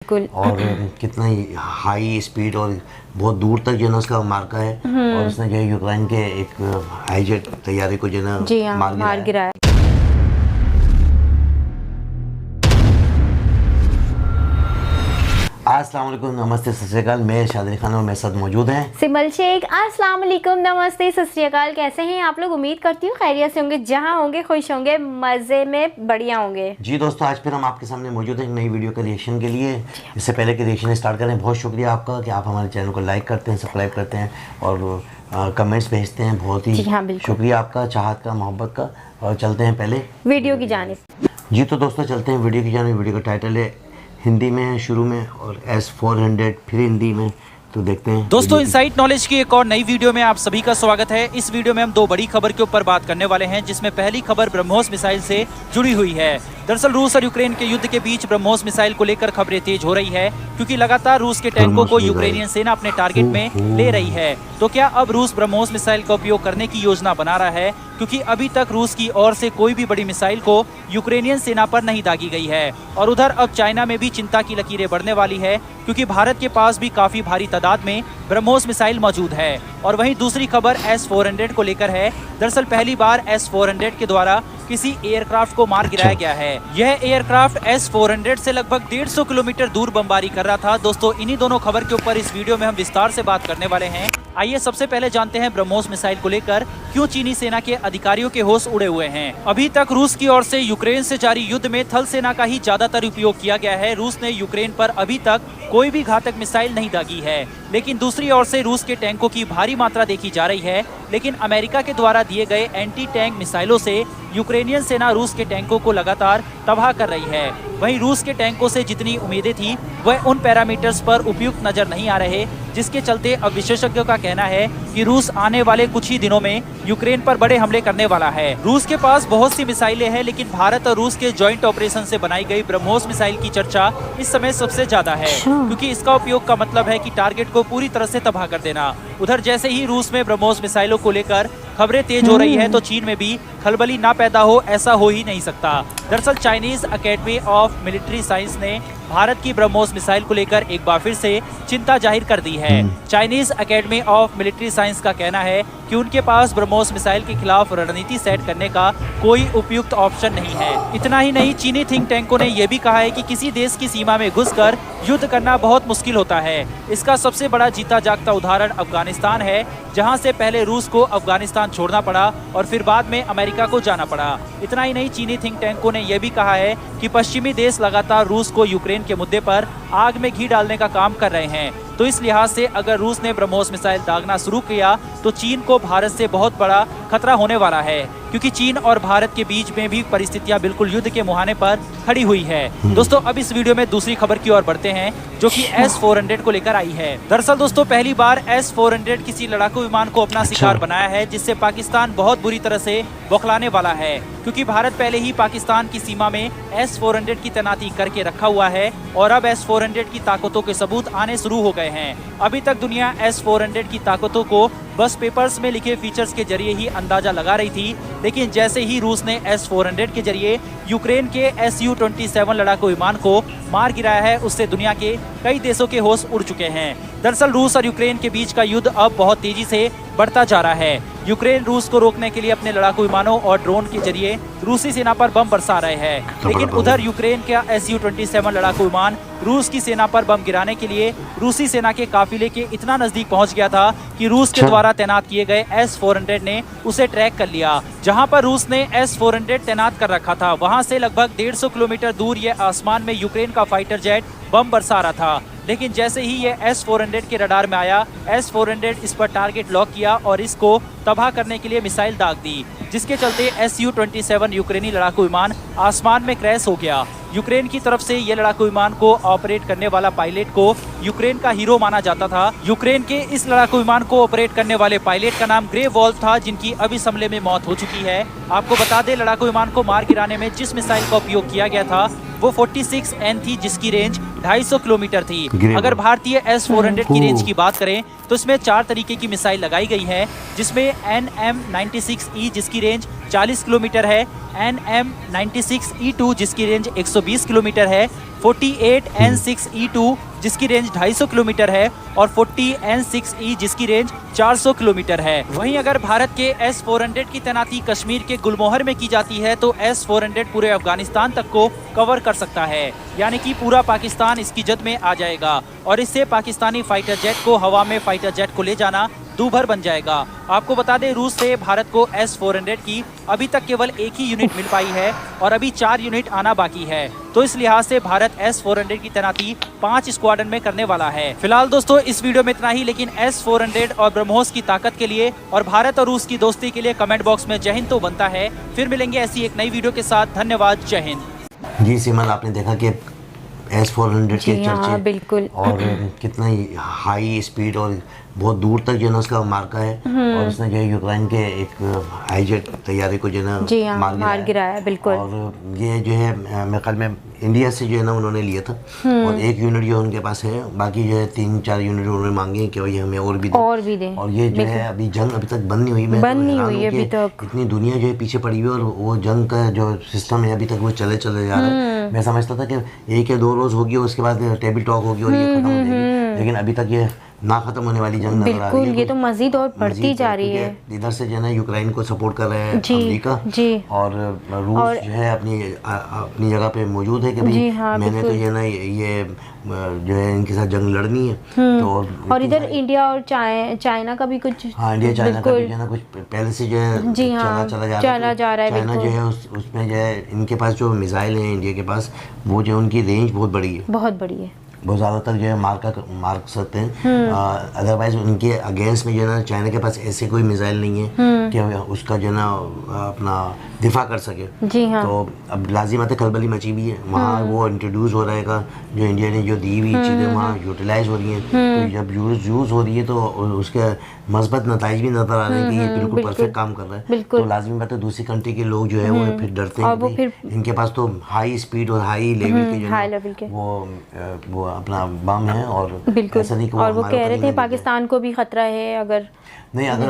और कितना high speed और बहुत दूर तक जो है ना उसका मार्का है। और उसने जो है यूक्रेन के एक हाईजेट तैयारी को जो है ना मार गिराया। अस्सलाम वालेकुम, नमस्ते, सत श्री अकाल। मैं शादी खान और मेरे साथ मौजूद हैं सिमल शेख। अस्सलाम वालेकुम, नमस्ते, सत श्री अकाल। कैसे हैं आप लोग? उम्मीद करती हूँ खैरियत से होंगे, जहाँ होंगे खुश होंगे, मज़े में बढ़िया होंगे। जी दोस्तों, आज फिर हम आपके सामने मौजूद हैं एक नई वीडियो के रिएक्शन के लिए। इससे पहले कि रिएक्शन स्टार्ट करें, बहुत शुक्रिया आपका कि आप हमारे चैनल को लाइक करते हैं, सब्सक्राइब करते हैं और कमेंट्स भेजते हैं। बहुत ही शुक्रिया आपका, चाहत का, मोहब्बत का। और चलते हैं पहले वीडियो की जानिब। जी तो दोस्तों चलते हैं वीडियो की जानिब। वीडियो का टाइटल है, हिंदी में है शुरू में और S400 फिर हिंदी में, तो देखते हैं। दोस्तों, इनसाइट नॉलेज की एक और नई वीडियो में आप सभी का स्वागत है। इस वीडियो में हम दो बड़ी खबर के ऊपर बात करने वाले हैं, जिसमें पहली खबर ब्रह्मोस मिसाइल से जुड़ी हुई है। दरअसल रूस और यूक्रेन के युद्ध के बीच ब्रह्मोस मिसाइल को लेकर खबरें तेज हो रही है, क्योंकि लगातार रूस के टैंकों को यूक्रेनियन सेना अपने टारगेट में ले रही है। तो क्या अब रूस ब्रह्मोस मिसाइल का उपयोग करने की योजना बना रहा है? क्योंकि अभी तक रूस की ओर से कोई भी बड़ी मिसाइल को यूक्रेनियन सेना पर नहीं दागी गई है। और उधर अब चाइना में भी चिंता की लकीरें बढ़ने वाली है, क्योंकि भारत के पास भी काफी भारी तादाद में ब्रह्मोस मिसाइल मौजूद है। और वहीं दूसरी खबर S400 को लेकर है। दरअसल पहली बार S400 के द्वारा किसी एयरक्राफ्ट को मार गिराया गया है। यह एयरक्राफ्ट S400 से लगभग 150 किलोमीटर दूर बमबारी कर रहा था। दोस्तों, इन्हीं दोनों खबर के ऊपर इस वीडियो में हम विस्तार से बात करने वाले हैं। आइए सबसे पहले जानते हैं ब्रह्मोस मिसाइल को लेकर क्यों चीनी सेना के अधिकारियों के होश उड़े हुए हैं। अभी तक रूस की ओर से यूक्रेन से जारी युद्ध में थल सेना का ही ज्यादातर उपयोग किया गया है। रूस ने यूक्रेन पर अभी तक कोई भी घातक मिसाइल नहीं दागी है, लेकिन दूसरी ओर से रूस के टैंकों की भारी मात्रा देखी जा रही है। लेकिन अमेरिका के द्वारा दिए गए एंटी टैंक मिसाइलों से यूक्रेनियन सेना रूस के टैंकों को लगातार तबाह कर रही है। वहीं रूस के टैंकों से जितनी उम्मीदें थी वह उन पैरामीटर्स पर उपयुक्त नजर नहीं आ रहे, जिसके चलते अब विशेषज्ञों का कहना है कि रूस आने वाले कुछ ही दिनों में यूक्रेन पर बड़े हमले करने वाला है। रूस के पास बहुत सी मिसाइलें हैं, लेकिन भारत और रूस के जॉइंट ऑपरेशन से बनाई गई ब्रह्मोस मिसाइल की चर्चा इस समय सबसे ज्यादा है, क्योंकि इसका उपयोग का मतलब है कि टारगेट को पूरी तरह से तबाह कर देना। उधर जैसे ही रूस में ब्रह्मोस मिसाइलों को लेकर खबरें तेज हो रही है, तो चीन में भी खलबली ना पैदा हो, ऐसा हो ही नहीं सकता। दरअसल Chinese academy of military science ने भारत की ब्रह्मोस मिसाइल को लेकर एक बार फिर से चिंता जाहिर कर दी है। Chinese academy of military science का कहना है कि उनके पास ब्रह्मोस मिसाइल के खिलाफ रणनीति सेट करने का कोई उपयुक्त ऑप्शन नहीं है। इतना ही नहीं, चीनी थिंक टैंकों ने यह भी कहा है कि किसी देश की सीमा में घुसकर युद्ध करना बहुत मुश्किल होता है। इसका सबसे बड़ा जीता जागता उदाहरण अफगानिस्तान है, जहां से पहले रूस को अफगानिस्तान छोड़ना पड़ा और फिर बाद में अमेरिका को जाना पड़ा। इतना ही नहीं, चीनी थिंक टैंकों ने यह भी कहा है कि पश्चिमी देश लगातार रूस को यूक्रेन के मुद्दे पर आग में घी डालने का काम कर रहे हैं। तो इस लिहाज से अगर रूस ने ब्रह्मोस मिसाइल दागना शुरू किया तो चीन को भारत से बहुत बड़ा खतरा होने वाला है, क्योंकि चीन और भारत के बीच में भी परिस्थितियां बिल्कुल युद्ध के मुहाने पर खड़ी हुई है। दोस्तों, अब इस वीडियो में दूसरी खबर की ओर बढ़ते हैं, जो कि S400 को लेकर आई है। दरअसल दोस्तों, पहली बार S400 किसी लड़ाकू विमान को अपना शिकार बनाया है, जिससे पाकिस्तान बहुत बुरी तरह से बौखलाने वाला है, क्योंकि भारत पहले ही पाकिस्तान की सीमा में S400 की तैनाती करके रखा हुआ है और अब S400 की ताकतों के सबूत आने शुरू हो गए हैं। अभी तक दुनिया S400 की ताकतों को बस पेपर्स में लिखे फीचर्स के जरिए ही अंदाजा लगा रही थी, लेकिन जैसे ही रूस ने S400 के जरिए यूक्रेन के Su-27 लड़ाकू विमान को मार गिराया है, उससे दुनिया के कई देशों के होश उड़ चुके हैं। दरअसल रूस और यूक्रेन के बीच का युद्ध अब बहुत तेजी से बढ़ता जा रहा है। यूक्रेन रूस को रोकने के लिए अपने लड़ाकू विमानों और ड्रोन के जरिए रूसी सेना पर बम बरसा रहे हैं, लेकिन उधर यूक्रेन का Su-27 लड़ाकू विमान रूस की सेना पर बम गिराने के लिए रूसी सेना के काफिले के इतना नजदीक पहुंच गया था कि रूस के द्वारा तैनात किए गए S400 ने उसे ट्रैक कर लिया। जहां पर रूस ने S400 तैनात कर रखा था, वहां से लगभग 150 किलोमीटर दूर यह आसमान में यूक्रेन का फाइटर जेट बम बरसा रहा था। लेकिन जैसे ही ये S400 के रडार में आया, S400 इस पर टारगेट लॉक किया और इसको तबाह करने के लिए मिसाइल दाग दी, जिसके चलते Su-27 यूक्रेनी लड़ाकू विमान आसमान में क्रैश हो गया। यूक्रेन की तरफ से ये लड़ाकू विमान को ऑपरेट करने वाला पायलट को यूक्रेन का हीरो माना जाता था। यूक्रेन के इस लड़ाकू विमान को ऑपरेट करने वाले पायलट का नाम ग्रे वॉल्फ था, जिनकी अब इस हमले में मौत हो चुकी है। आपको बता दें, लड़ाकू विमान को मार गिराने में जिस मिसाइल का उपयोग किया गया था वो 46N थी, जिसकी रेंज 250 किलोमीटर थी। अगर भारतीय S400 की रेंज की बात करें तो इसमें 4 तरीके की मिसाइल लगाई गई है, जिसमें NM96E जिसकी रेंज 40 किलोमीटर है, NM96E2 जिसकी रेंज 120 किलोमीटर है, 40N6E2 जिसकी रेंज 250 किलोमीटर है और 40N6E जिसकी रेंज 400 किलोमीटर है। वहीं अगर भारत के S-400 की तैनाती कश्मीर के गुलमोहर में की जाती है तो S-400 पूरे अफगानिस्तान तक को कवर कर सकता है, यानी कि पूरा पाकिस्तान इसकी जद में आ जाएगा और इससे पाकिस्तानी फाइटर जेट को हवा में फाइटर जेट को ले जाना दूभर बन जाएगा। आपको बता दें, रूस से भारत को S-400 की अभी तक केवल एक ही यूनिट मिल पाई है और अभी 4 यूनिट आना बाकी है, तो इस लिहाज से भारत S-400 की तैनाती 5 स्क्वाड्रन में करने वाला है। फिलहाल दोस्तों इस वीडियो में इतना ही, लेकिन S-400 और ब्रह्मोस की ताकत के लिए और भारत और रूस की दोस्ती के लिए कमेंट बॉक्स में जय हिंद तो बनता है। फिर मिलेंगे ऐसी एक नई वीडियो के साथ। धन्यवाद, जय हिंद। जी सिमन, आपने देखा कि S-400 के चर्चे बिल्कुल और कितना हाई स्पीड और बहुत दूर तक जो है ना उसका मार्का है और उसने जो है यूक्रेन के एक हाईजेट तैयारी को जो है ना मार गिराया। बिल्कुल। और ये जो है मेरे ख्याल में इंडिया से जो है ना उन्होंने लिया था और एक यूनिट जो उनके पास है, बाकी जो है 3-4 यूनिट उन्होंने मांगे कि भाई हमें और भी दें। और ये जो है अभी जंग अभी तक बंद नहीं हुई, अभी तक इतनी दुनिया जो है पीछे पड़ी हुई है और वो जंग का जो सिस्टम है अभी तक वो चले जा रहा है। मैं समझता था कि 1 या 2 रोज होगी उसके बाद टेबल टॉक होगी और ये खत्म हो जाएगी, लेकिन अभी तक ये ना खत्म होने वाली जंग नजर आ रही है। ये तो मजीद और बढ़ती जा रही है। इधर से जो है ना यूक्रेन को सपोर्ट कर रहे हैं अमेरिका और रूस जो है अपनी जगह पे मौजूद है कि भाई मैंने तो ये ना ये जो है इनके साथ जंग लड़नी है। तो और इधर इंडिया और चाइना का भी कुछ, हाँ इंडिया चाइना का भी जो है ना कुछ पहले से जो है चला जा रहा है। चाइना जो है उसमें जो है इनके पास जो मिसाइल है इंडिया के पास, वो जो उनकी रेंज बहुत बड़ी है, बहुत ज़्यादातर जो है मार सकते हैं। अदरवाइज उनके अगेंस्ट में जो है ना चाइना के पास ऐसे कोई मिसाइल नहीं है कि उसका जो है ना अपना दिफा कर सके। तो अब लाजिम आते खलबली मची भी है वहाँ, वो इंट्रोड्यूस हो रहेगा जो इंडिया ने जो दी हुई चीज़ें वहाँ यूटिलाइज हो रही हैं। तो जब यूज़ हो रही है तो उसके मस्बत नताइज भी नजर आ रहे हैं कि ये बिल्कुल परफेक्ट काम कर रहा है। तो लाजिमी बात है दूसरी कंट्री के लोग जो है वो फिर डरते हैं कि इनके पास तो हाई स्पीड और हाई लेवल के वो अपना बम है और ऐसा नहीं कि वो कह रहे थे पाकिस्तान को भी खतरा है अगर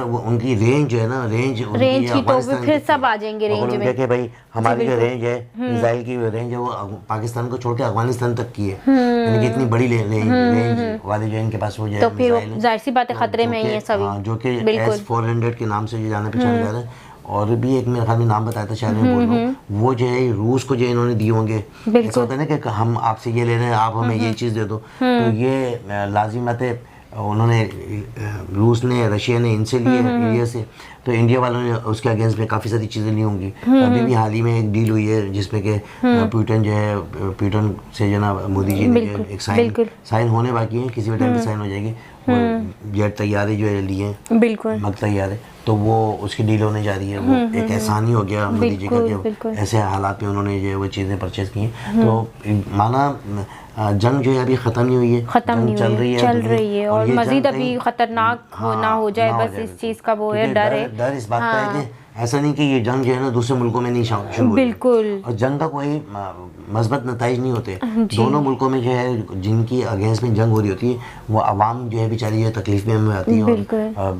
वो उनकी रेंज जो है ना रेंज की तो फिर सब आ जाएंगे रेंज में कि भाई हमारी जो रेंज है मिसाइल की रेंज है वो पाकिस्तान को छोड़ के अफगानिस्तान तक की है, यानी कि इतनी बड़ी रेंज वाले जो इनके पास वो जो है फिर जाहिर सी बात है खतरे में ही है सभी, जो कि S-400 के नाम से जो जाने पहचाने जा रहे हैं। और भी एक मेरे ख्याल में नाम बताया था शायद मैं बोल रहा हूँ, वो जो है रूस को जो इन्होंने दिए होंगे। ऐसा होता है ना कि हम आपसे ये ले रहे हैं, आप हमें ये चीज़ दे दो, तो ये लाजिमत है उन्होंने रूस ने रशिया ने इनसे लिए इंडिया से, तो इंडिया वालों ने उसके अगेंस्ट में काफ़ी सारी चीज़ें ली होंगी। अभी भी हाल ही में एक डील हुई है जिसमें कि पुतिन जो है पुतिन से जो ना मोदी जी ने एक साइन होने बाकी है, किसी भी टाइम पे साइन हो जाएगी। जेट तैयारी जो है लिए मग तैयार है, तो वो उसकी डील होने जा रही है। वो एक एहसान ही हो गया मोदी जी का कि ऐसे हालात में उन्होंने जो है वो चीज़ें परचेज की हैं। तो माना जंग जो है अभी ख़त्म नहीं हुई है, जंग चल रही है और मज़ीद अभी ख़तरनाक ना हो जाए, बस इस चीज़ का वो है डर इस बात का है कि ऐसा नहीं कि ये जंग जो है ना दूसरे मुल्कों में नहीं शुरू बिल्कुल, और जंग का कोई मस्बत नताइज नहीं होते। दोनों मुल्कों में जो है जिनकी अगेंस्ट में जंग हो रही होती है वो आवाम जो है बेचारी जो तकलीफ में आती है और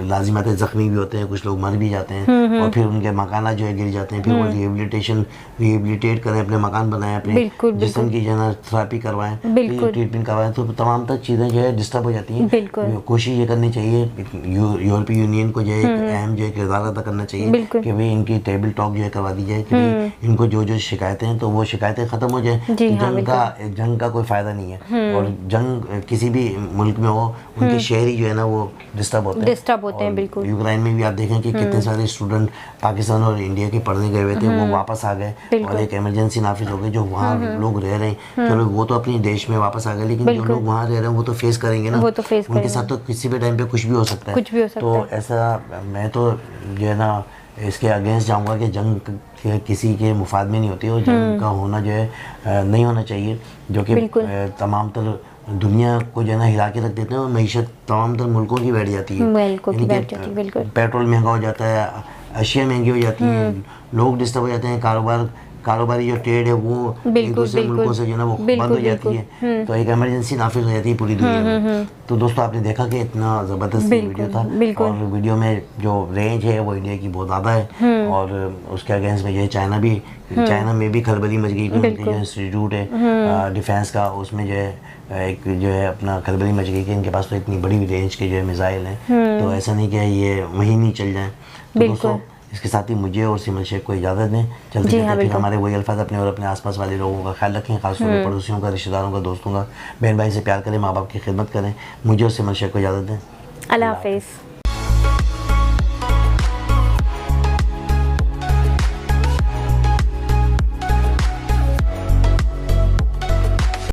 लाजिमत जख्मी भी होते हैं, कुछ लोग मर भी जाते हैं और फिर उनके मकान जो है गिर जाते हैं। फिर वो रिहेबिलिटेट करें, अपने मकान बनाएं, अपने जिस्म की जो है थेरेपी करवाएं, ट्रीटमेंट करवाएं, तो तमाम तक चीज़ें जो है डिस्टर्ब हो जाती हैं। कोशिश ये करनी चाहिए यूरोपीय यूनियन को जो है अहम जो है किरदार अदा करना चाहिए कि भाई इनकी टेबल टॉक जो है करवा दी जाए कि भाई इनको जो शिकायतें हैं तो वो शिकायतें खत्म हो जाए। जंग का कोई फायदा नहीं है और जंग किसी भी मुल्क में हो उनके शहरी जो है ना वो डिस्टर्ब होते हैं। बिल्कुल यूक्रेन में भी आप देखें कि कितने सारे स्टूडेंट पाकिस्तान और इंडिया के पढ़ने गए हुए थे, वो वापस आ गए और एक इमरजेंसी नाफिज हो गई। जो वहाँ लोग रह रहे हैं चलो वो तो अपने देश में वापस आ गए, लेकिन जो लोग वहाँ रह रहे हैं वो तो फेस करेंगे ना, उनके साथ तो किसी भी टाइम पे कुछ भी हो सकता है। तो ऐसा मैं तो जो है ना इसके अगेंस्ट जाऊंगा कि जंग किसी के मुफाद में नहीं होती और जंग का होना जो है नहीं होना चाहिए, जो कि तमाम तर दुनिया को जो है ना हिला के रख देते हैं और मईशत तमाम तर मुल्कों की बैठ जाती है। पेट्रोल महंगा हो जाता है, अशिया महंगी हो जाती हैं, लोग डिस्टर्ब हो जाते हैं, कारोबार कारोबारी जो ट्रेड है वो एक दूसरे मुल्कों से जो ना वो बंद हो जाती है, तो एक इमरजेंसी नाफिज हो जाती है पूरी दुनिया में। तो दोस्तों आपने देखा कि इतना ज़बरदस्त वीडियो था, और वीडियो में जो रेंज है वो इंडिया की बहुत ज़्यादा है, और उसके अगेंस्ट में जो है चाइना में भी खलबली मच गई, उनके जो इंस्टीट्यूट है डिफेंस का, उसमें जो है एक जो है अपना खलबली मच गई कि इनके पास तो इतनी बड़ी रेंज के जो है मिसाइल हैं, तो ऐसा नहीं कि ये महीने चल जाएं। तो दोस्तों इसके साथ ही मुझे और सिमल शेख को इजाज़त दें। चलते फिर हमारे वही अल्फाज अपने और अपने आसपास वाले लोगों का ख्याल रखें, खासतौर पर पड़ोसियों का, रिश्तेदारों का, दोस्तों का। बहन भाई से प्यार करें, माँ बाप की खिदमत करें। मुझे और सिमल शेख को इजाज़त दें। अल्लाह हाफिज़।